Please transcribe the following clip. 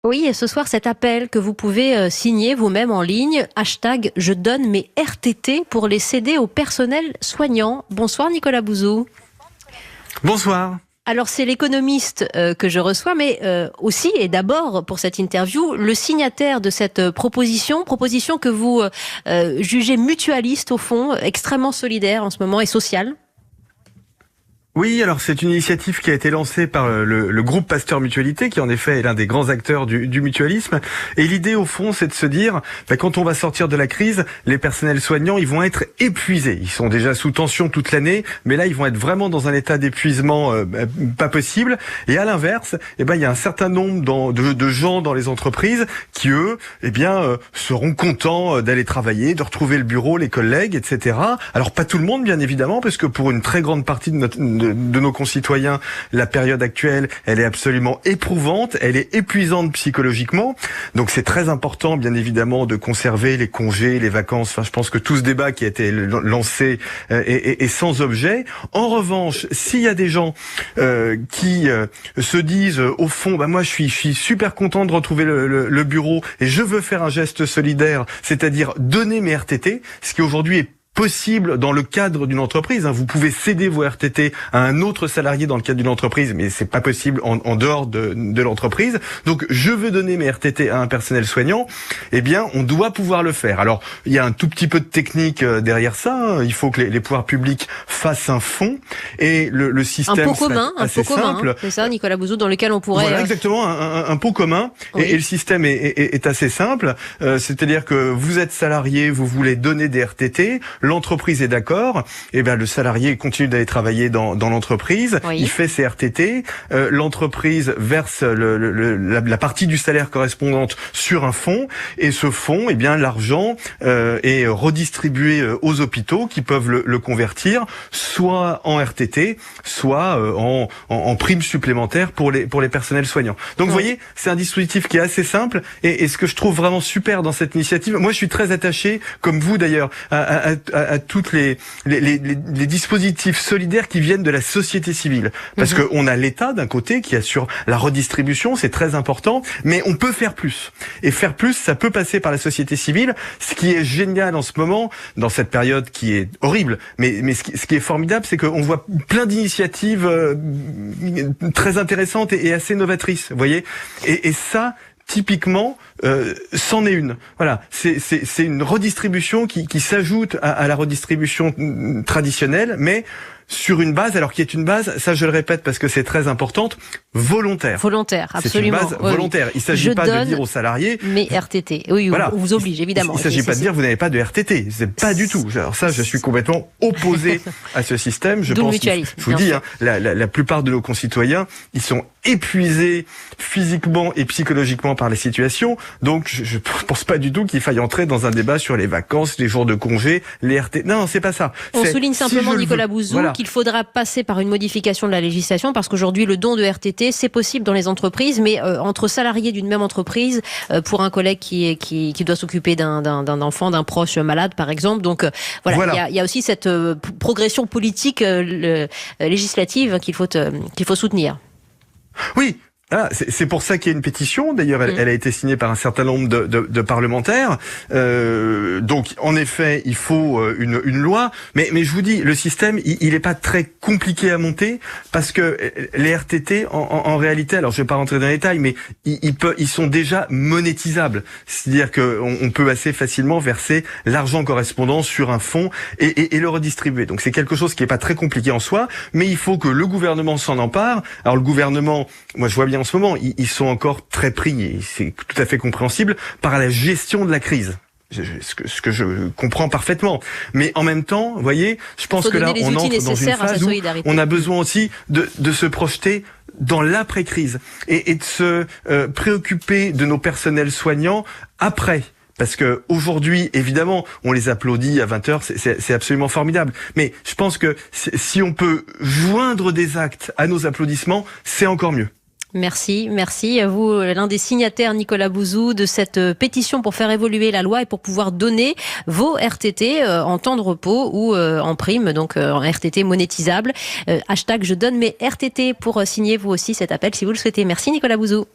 Oui, et ce soir, cet appel que vous pouvez signer vous-même en ligne, hashtag je donne mes RTT pour les céder au personnel soignant. Bonsoir Nicolas Bouzou. Bonsoir. Alors c'est l'économiste que je reçois, mais aussi et d'abord pour cette interview, le signataire de cette proposition que vous jugez mutualiste au fond, extrêmement solidaire en ce moment et sociale. Oui, alors c'est une initiative qui a été lancée par le groupe Pasteur Mutualité, qui en effet est l'un des grands acteurs du mutualisme. Et l'idée au fond, c'est de se dire, quand on va sortir de la crise, les personnels soignants, ils vont être épuisés. Ils sont déjà sous tension toute l'année, mais là, ils vont être vraiment dans un état d'épuisement pas possible. Et à l'inverse, il y a un certain nombre de gens dans les entreprises qui, eux, seront contents d'aller travailler, de retrouver le bureau, les collègues, etc. Alors pas tout le monde, bien évidemment, parce que pour une très grande partie de nos concitoyens, la période actuelle, elle est absolument éprouvante, elle est épuisante psychologiquement. Donc c'est très important, bien évidemment, de conserver les congés, les vacances. Enfin, je pense que tout ce débat qui a été lancé est sans objet. En revanche, s'il y a des gens qui se disent, au fond, moi je suis super content de retrouver le bureau et je veux faire un geste solidaire, c'est-à-dire donner mes RTT, ce qui aujourd'hui est possible dans le cadre d'une entreprise. Vous pouvez céder vos RTT à un autre salarié dans le cadre d'une entreprise, mais c'est pas possible en dehors de l'entreprise. Donc, je veux donner mes RTT à un personnel soignant. On doit pouvoir le faire. Alors, il y a un tout petit peu de technique derrière ça. Il faut que les pouvoirs publics fassent un fonds et le système un pot commun, simple. C'est ça, Nicolas Bouzou, dans lequel on pourrait... Voilà, exactement, un pot commun. Oui. Et le système est assez simple. C'est-à-dire que vous êtes salarié, vous voulez donner des RTT, l'entreprise est d'accord, le salarié continue d'aller travailler dans l'entreprise, oui. Il fait ses RTT, l'entreprise verse la partie du salaire correspondante sur un fonds, et ce fonds, l'argent est redistribué aux hôpitaux qui peuvent le convertir soit en RTT, soit en prime supplémentaire pour les personnels soignants. Donc vous voyez, c'est un dispositif qui est assez simple, et ce que je trouve vraiment super dans cette initiative, moi je suis très attaché, comme vous d'ailleurs, à toutes les dispositifs solidaires qui viennent de la société civile. Parce que on a l'État d'un côté qui assure la redistribution, c'est très important, mais on peut faire plus. Et faire plus, ça peut passer par la société civile. Ce qui est génial en ce moment, dans cette période qui est horrible, mais ce qui est formidable, c'est qu'on voit plein d'initiatives très intéressantes et assez novatrices, vous voyez. Et ça, typiquement, c'en est une. Voilà, c'est une redistribution qui s'ajoute à la redistribution traditionnelle, mais sur une base, alors qui est une base, ça je le répète parce que c'est très importante, volontaire. Volontaire, absolument. C'est une base volontaire. Il ne s'agit pas de dire aux salariés... Mais RTT, oui, voilà. On vous oblige, évidemment. Il ne s'agit pas de dire vous n'avez pas de RTT. C'est pas du tout. Alors ça, je suis complètement opposé à ce système. Je pense, je vous dis, la plupart de nos concitoyens, ils sont épuisés physiquement et psychologiquement par la situation. Donc, je pense pas du tout qu'il faille entrer dans un débat sur les vacances, les jours de congé, les RTT. Non, c'est pas ça. On souligne simplement, Nicolas Bouzou, qu'il faudra passer par une modification de la législation parce qu'aujourd'hui, le don de RTT, c'est possible dans les entreprises, mais entre salariés d'une même entreprise, pour un collègue qui doit s'occuper d'un enfant, d'un proche malade, par exemple. Donc, il y a aussi cette progression politique législative qu'il faut soutenir. Oui. C'est pour ça qu'il y a une pétition. D'ailleurs, elle a été signée par un certain nombre de parlementaires. Donc, en effet, il faut une loi. Mais je vous dis, le système, il est pas très compliqué à monter parce que les RTT, en réalité, alors je vais pas rentrer dans les détails, mais ils sont déjà monétisables. C'est-à-dire qu'on peut assez facilement verser l'argent correspondant sur un fonds et le redistribuer. Donc, c'est quelque chose qui est pas très compliqué en soi, mais il faut que le gouvernement s'en empare. Alors, le gouvernement, moi, je vois bien en ce moment, ils sont encore très pris, et c'est tout à fait compréhensible, par la gestion de la crise. Ce que je comprends parfaitement. Mais en même temps, vous voyez, je pense que là, on entre dans une phase où on a besoin aussi de se projeter dans l'après-crise et de se préoccuper de nos personnels soignants après. Parce que aujourd'hui, évidemment, on les applaudit à 20h, c'est absolument formidable. Mais je pense que si on peut joindre des actes à nos applaudissements, c'est encore mieux. Merci à vous, l'un des signataires, Nicolas Bouzou, de cette pétition pour faire évoluer la loi et pour pouvoir donner vos RTT en temps de repos ou en prime, donc en RTT monétisable. Hashtag je donne mes RTT pour signer vous aussi cet appel si vous le souhaitez. Merci Nicolas Bouzou.